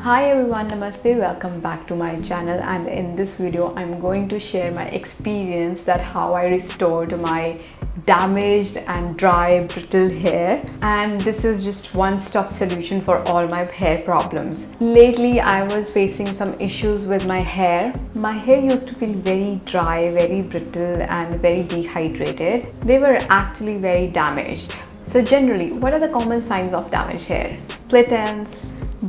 Hi everyone, namaste, welcome back to my channel, and in this video I'm going to share my experience that how I restored my damaged and dry brittle hair, and this is just one-stop solution for all my hair problems. Lately I was facing some issues with my hair. My hair used to feel very dry, very brittle and very dehydrated. They were actually very damaged. So generally, what are the common signs of damaged hair? Split ends,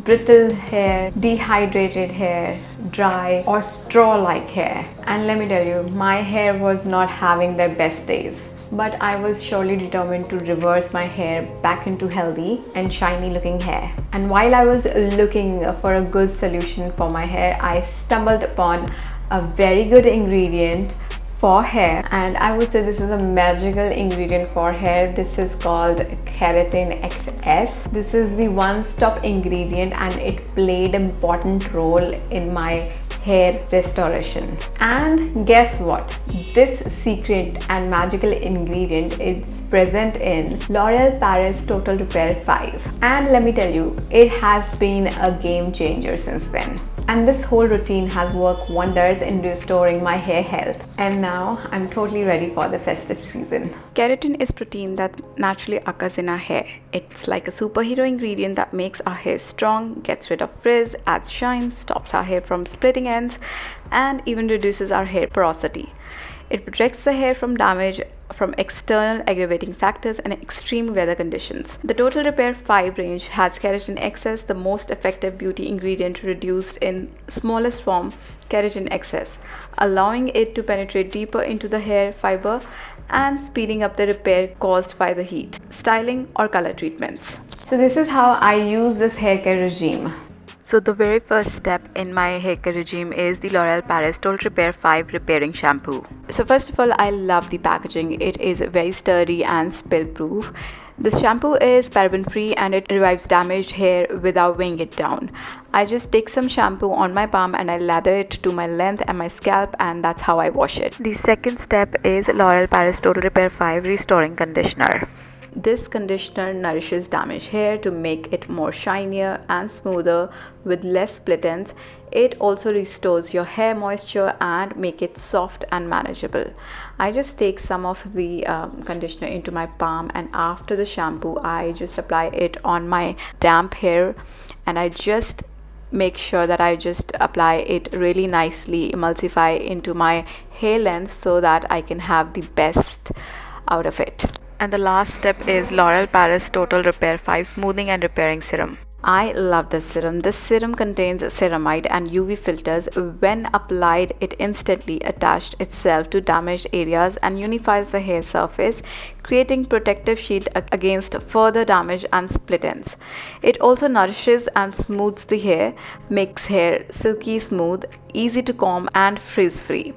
brittle hair, dehydrated hair, dry or straw-like hair. And let me tell you, my hair was not having their best days. But I was surely determined to reverse my hair back into healthy and shiny looking hair. And while I was looking for a good solution for my hair, I stumbled upon a very good ingredient for hair, and I would say this is a magical ingredient for hair. This is called Keratin XS. This is the one-stop ingredient and it played an important role in my hair restoration. And guess what? This secret and magical ingredient is present in L'Oreal Paris Total Repair 5, and let me tell you, it has been a game changer since then. And this whole routine has worked wonders in restoring my hair health. And now I'm totally ready for the festive season. Keratin is protein that naturally occurs in our hair. It's like a superhero ingredient that makes our hair strong, gets rid of frizz, adds shine, stops our hair from splitting ends, and even reduces our hair porosity. It protects the hair from damage from external aggravating factors and extreme weather conditions. The Total Repair 5 range has Keratin XS, the most effective beauty ingredient reduced in smallest form, Keratin XS, allowing it to penetrate deeper into the hair fiber and speeding up the repair caused by the heat, styling or color treatments. So this is how I use this hair care regime. So the very first step in my hair care regime is the L'Oreal Paris Total Repair 5 Repairing Shampoo. So first of all, I love the packaging. It is very sturdy and spill proof. This shampoo is paraben free and it revives damaged hair without weighing it down. I just take some shampoo on my palm and I lather it to my length and my scalp, and that's how I wash it. The second step is L'Oreal Paris Total Repair 5 Restoring Conditioner. This conditioner nourishes damaged hair to make it more shinier and smoother with less split ends. It also restores your hair moisture and make it soft and manageable. I just take some of the conditioner into my palm, and after the shampoo I just apply it on my damp hair, and I just make sure that I just apply it really nicely, emulsify into my hair length so that I can have the best out of it. And the last step is L'Oreal Paris Total Repair 5 Smoothing and Repairing Serum. I love this serum. This serum contains ceramide and UV filters. When applied, it instantly attached itself to damaged areas and unifies the hair surface, creating protective shield against further damage and split ends. It also nourishes and smooths the hair, makes hair silky smooth, easy to comb and frizz-free.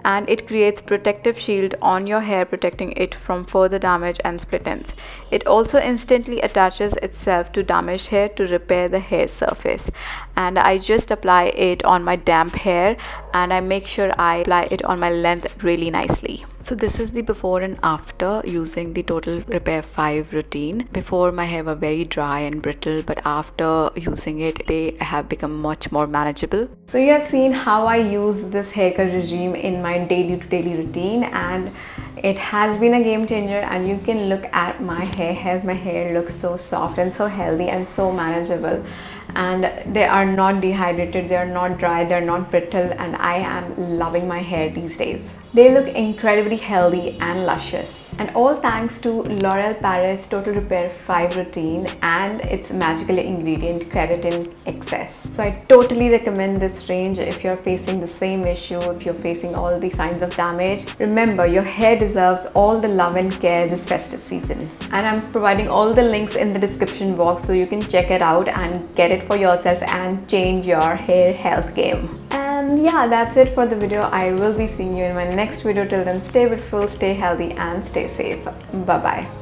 And it creates protective shield on your hair, protecting it from further damage and split ends. It also instantly attaches itself to damaged hair to repair the hair surface. And I just apply it on my damp hair, and I make sure I apply it on my length really nicely. So this is the before and after using the Total Repair 5 routine. Before, my hair were very dry and brittle, but after using it, they have become much more manageable. So you have seen how I use this hair care regime in my daily to daily routine, and it has been a game changer. And you can look at my hair health. My hair looks so soft and so healthy and so manageable, and they are not dehydrated, they are not dry, they are not brittle, and I am loving my hair these days. They look incredibly healthy and luscious, and all thanks to L'Oreal Paris Total Repair 5 routine and its magical ingredient Keratin XS. So I totally recommend this range if you're facing the same issue, if you're facing all the signs of damage. Remember, your hair deserves all the love and care this festive season, and I'm providing all the links in the description box so you can check it out and get it for yourself and change your hair health game. And yeah, that's it for the video. I will be seeing you in my next video. Till then, stay beautiful, stay healthy and stay safe. Bye bye.